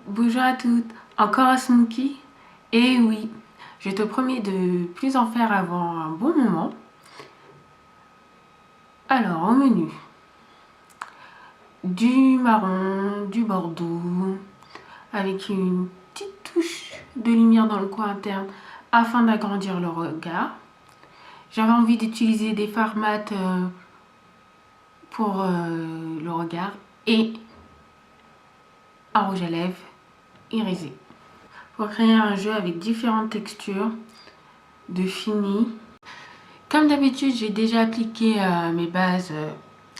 Bonjour à toutes, encore un Smokey? Et oui, je te promets de plus en faire avant un bon moment. Alors, au menu, du marron, du bordeaux, avec une petite touche de lumière dans le coin interne afin d'agrandir le regard. J'avais envie d'utiliser des fards mat pour le regard et un rouge à lèvres irisé. Pour créer un jeu avec différentes textures de fini. Comme d'habitude, j'ai déjà appliqué mes bases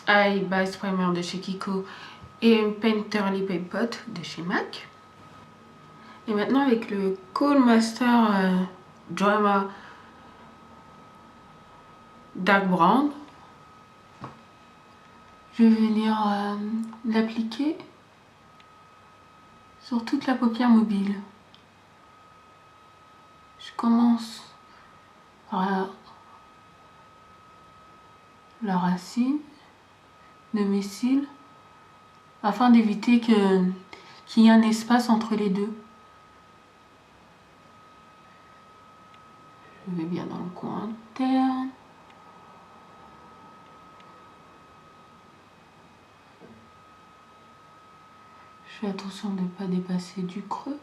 Eye Base Primer de chez Kiko et Painter Lip Pot de chez MAC. Et maintenant avec le Kohl Master Drama Dark Brown, je vais venir l'appliquer sur toute la paupière mobile. Je commence par la racine de mes cils afin d'éviter qu'il y ait un espace entre les deux. Je vais bien dans le coin interne. Je fais attention de ne pas dépasser du creux.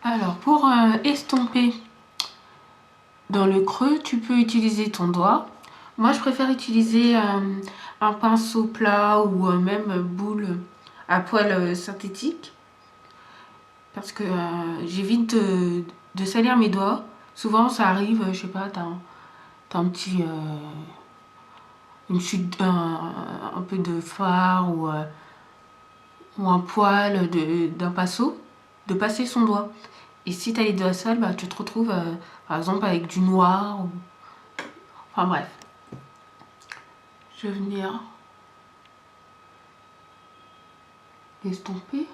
Alors, pour estomper dans le creux, tu peux utiliser ton doigt. Moi, je préfère utiliser un pinceau plat ou même boule à poil synthétique. Parce que j'évite de salir mes doigts. Souvent, ça arrive, je sais pas, t'as un petit... une chute, un peu de fard ou un poil d'un pinceau, de passer son doigt. Et si tu as les doigts sales, bah, tu te retrouves par exemple avec du noir. Ou... Enfin bref. Je vais venir l'estomper.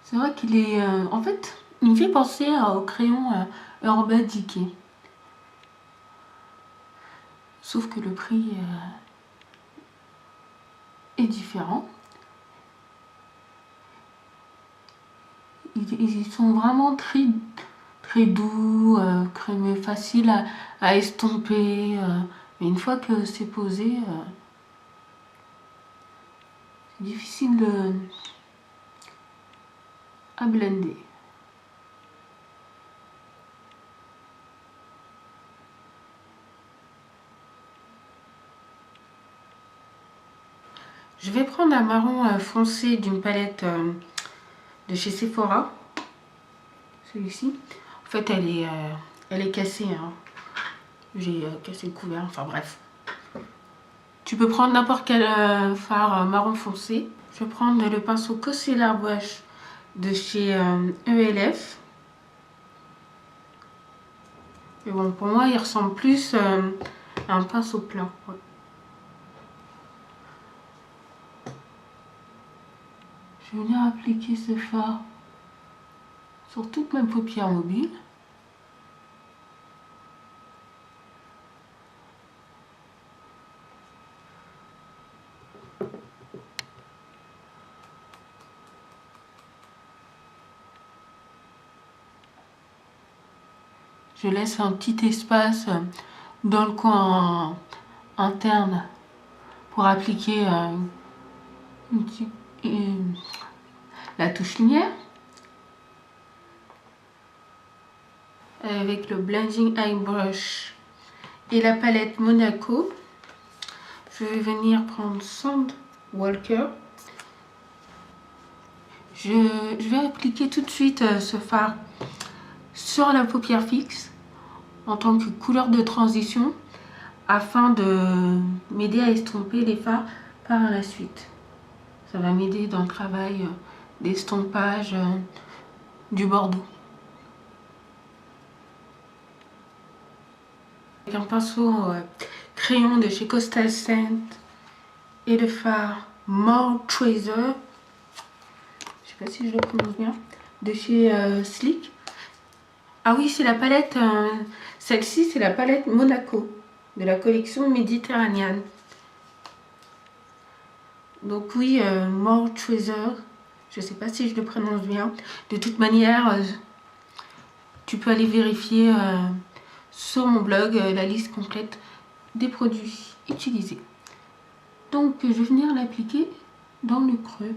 C'est vrai qu'il est... en fait, il me fait penser au crayon Urban Decay. Sauf que le prix est différent. Ils sont vraiment très doux, crémeux, facile à estomper. Mais une fois que c'est posé, c'est difficile à blender. Je vais prendre un marron foncé d'une palette de chez Sephora. Celui-ci. En fait, elle est cassée. Hein. J'ai cassé le couvert. Enfin bref. Tu peux prendre n'importe quel fard marron foncé. Je vais prendre le pinceau Concealer Brush de chez ELF. Mais bon, pour moi, il ressemble plus à un pinceau plat. Ouais. Je vais venir appliquer ce fard sur toute ma paupière mobile. Je laisse un petit espace dans le coin interne pour appliquer la touche lumière. Avec le Blending Eye Brush et la palette Monaco, je vais venir prendre Sand Walker. Je vais appliquer tout de suite ce fard sur la paupière fixe en tant que couleur de transition afin de m'aider à estomper les fards par la suite. Ça va m'aider dans le travail d'estompage du bordeaux. Avec un pinceau crayon de chez Coastal Scent et le fard More Treasure, je sais pas si je le prononce bien, de chez Sleek. Ah oui, c'est la palette, celle-ci c'est la palette Monaco de la collection méditerranéenne. Donc oui, More Treasure, je sais pas si je le prononce bien. De toute manière, tu peux aller vérifier sur mon blog la liste complète des produits utilisés. Donc je vais venir l'appliquer dans le creux.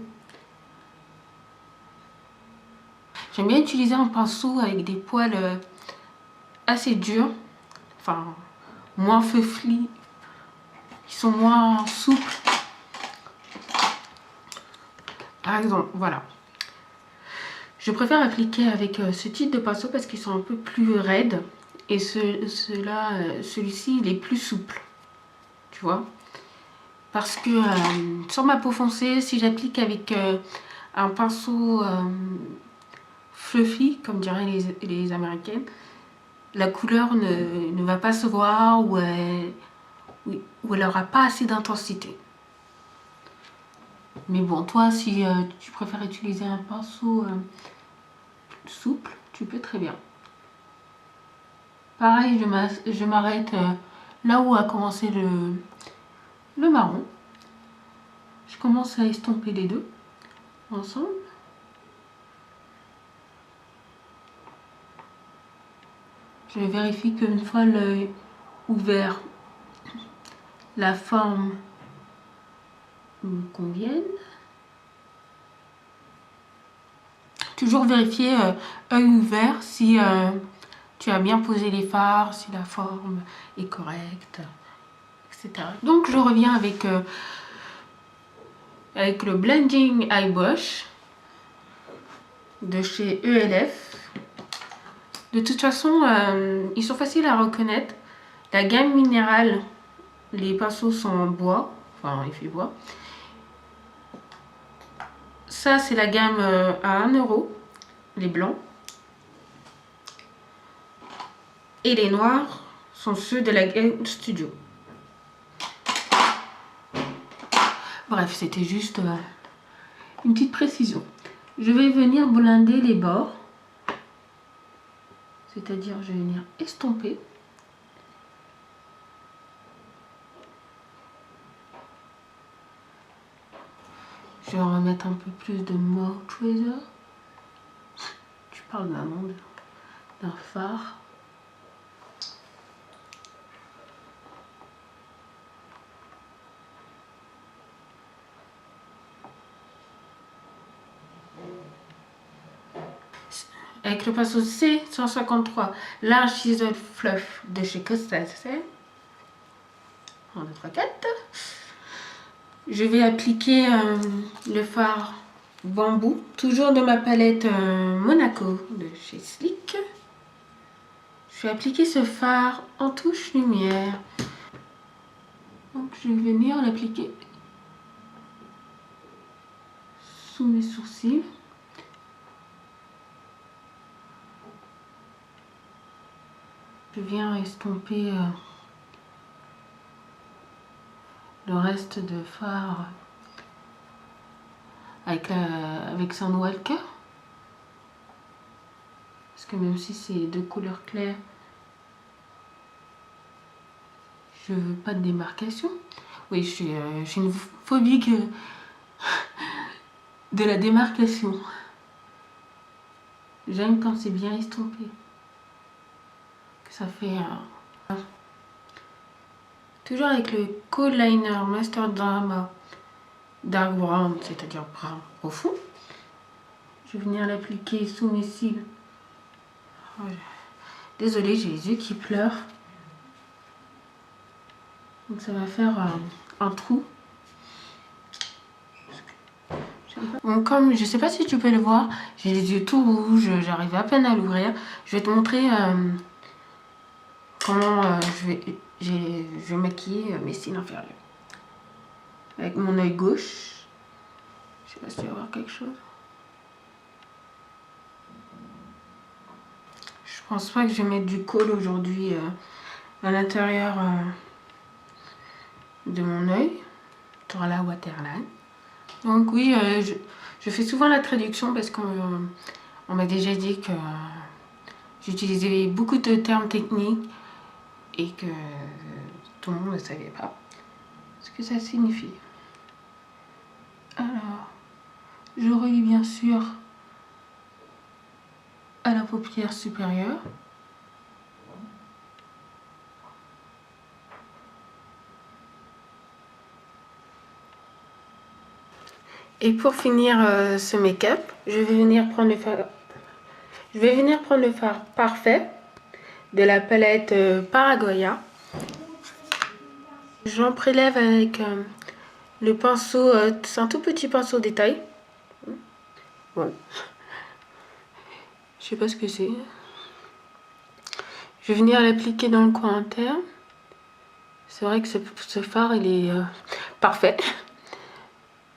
J'aime bien utiliser un pinceau avec des poils assez durs, enfin moins feuillis, qui sont moins souples. Par exemple, voilà. Je préfère appliquer avec ce type de pinceau parce qu'ils sont un peu plus raides. Et celui-ci, il est plus souple. Tu vois. Parce que sur ma peau foncée, si j'applique avec un pinceau fluffy, comme diraient les Américaines, la couleur ne va pas se voir ou elle n'aura pas assez d'intensité. Mais bon, toi, si tu préfères utiliser un pinceau souple, tu peux très bien. Pareil, je m'arrête là où a commencé le marron. Je commence à estomper les deux ensemble. Je vérifie qu'une fois l'œil ouvert, la forme me convienne. Toujours vérifier œil ouvert si tu as bien posé les fards, si la forme est correcte, etc. Donc je reviens avec le Blending Eye Brush de chez ELF. De toute façon, ils sont faciles à reconnaître. La gamme minérale, les pinceaux sont en bois, enfin effet bois. Ça, c'est la gamme à 1 €, les blancs. Et les noirs sont ceux de la gamme Studio. Bref, c'était juste une petite précision. Je vais venir blender les bords. C'est-à-dire, je vais venir estomper. Je vais remettre un peu plus de More Treasure. Tu parles d'un nom, d'un phare. Avec le pinceau C153 Large Chisel Fluff de chez Costacel. 1, 2, 3, 4. Je vais appliquer le fard bambou, toujours de ma palette Monaco de chez Sleek. Je vais appliquer ce fard en touche lumière. Donc je vais venir l'appliquer sous mes sourcils. Je viens estomper le reste de fard avec Sandwalker. Parce que même si c'est de couleur claire, je veux pas de démarcation. Oui, j'ai une phobie de la démarcation. J'aime quand c'est bien estompé. Que ça fait toujours avec le Cold Liner Master Drama Dark Brown, c'est-à-dire brun profond. Je vais venir l'appliquer sous mes cils. Oh, désolée, j'ai les yeux qui pleurent. Donc ça va faire un trou. Bon, comme je sais pas si tu peux le voir, j'ai les yeux tout rouges, j'arrive à peine à l'ouvrir. Je vais te montrer comment je maquille mes cils inférieurs. Avec mon œil gauche. Je sais pas si tu vas voir quelque chose. Je pense pas que je vais mettre du kohl aujourd'hui à l'intérieur de mon œil. Sur la waterline. Donc oui, je fais souvent la traduction parce qu'on m'a déjà dit que j'utilisais beaucoup de termes techniques et que tout le monde ne savait pas ce que ça signifie. Je relie bien sûr à la paupière supérieure. Et pour finir ce make-up, je vais venir prendre le fard parfait de la palette Paragoya. J'en prélève avec le pinceau, c'est un tout petit pinceau détail. Ouais. Je sais pas ce que c'est. Je vais venir l'appliquer dans le coin interne. C'est vrai que ce fard, il est parfait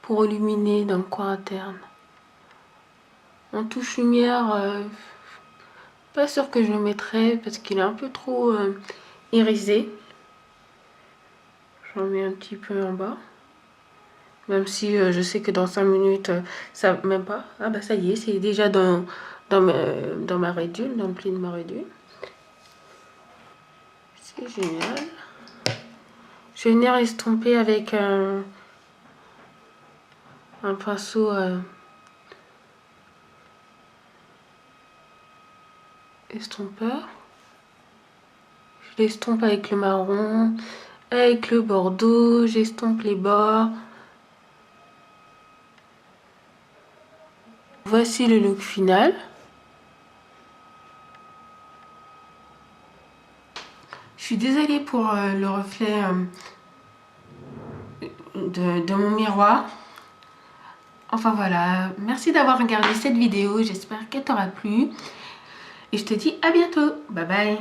pour illuminer dans le coin interne. En touche lumière, pas sûr que je le mettrai parce qu'il est un peu trop irisé. J'en mets un petit peu en bas. Même si je sais que dans 5 minutes, ça même pas. Ah bah ça y est, c'est déjà dans ma rédule, dans le pli de ma rédule. C'est génial. Je vais venir estomper avec un pinceau estompeur. Je l'estompe avec le marron, avec le bordeaux, j'estompe les bords. Voici le look final. Je suis désolée pour le reflet de mon miroir. Enfin voilà, merci d'avoir regardé cette vidéo, j'espère qu'elle t'aura plu. Et je te dis à bientôt, bye bye.